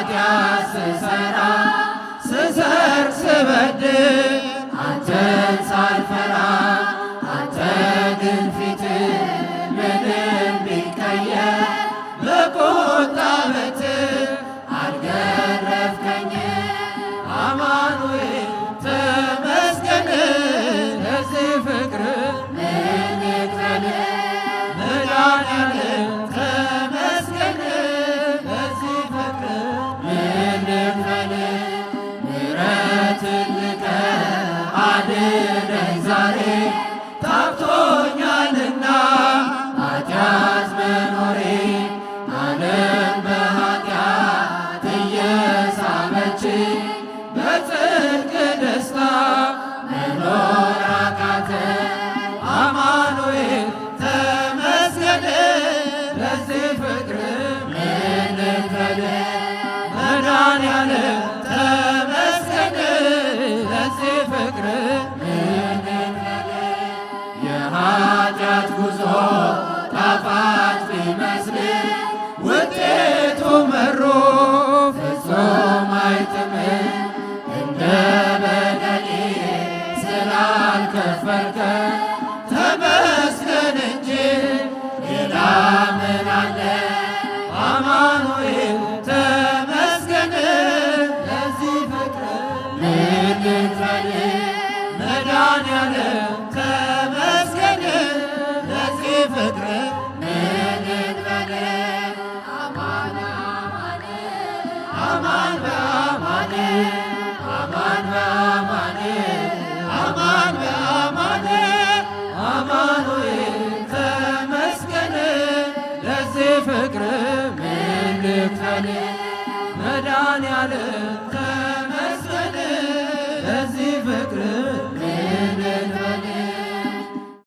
ኃጢአት ስሰራ ስሰርቅ ስበድል አንተን ሳልፈራ አንተ ግን ፊትህ ምንም ቢቀየር በቁጣ በትር አልገረፍከኝም። አማኑኤል ተመስገን ለዚህ ፍቅር ምን ልክፈል? መድኃኒዓለም ተመስገን ለዚህ ፍቅር ምን ልክፈል? ምሕረትን ልከህ አድነኝ ዛሬ ታክቶኛልና ኃጢአት መኖሬ ዓለም በኃጢአት እየሳበችኝ በጽድቅ ደስታ መኖር አቃተኝ። አማኑኤል ተመስገን ለዚህ ፍቅር ምን ልክፈል? መድኃኒዓለም ተመስገን ለዚህ ፍቅር ምን ልክፈል? የኃጢአት ጉዞ ጣፋጭ ቢመስል ውጤቱ መሮ ፍጹም አይጥምም። እንደ በደሌ ስላልከፈልከ ተመስገን እንጂ ሌላ ምን አለ? አማኑኤል ተመስገን ለዚህ ፍቅር ምን ልክፈል? መድኃኒዓለም ተመስገን ለዚህ ፍቅር ምን ልክፈል? አማን በአማን አማን በአማን አማን በአማን አማኑኤል ተመስገን ለዚህ ፍቅር ምን ልክፈል? መድኃኒዓለም ተመስገን ለዚህ ፍቅር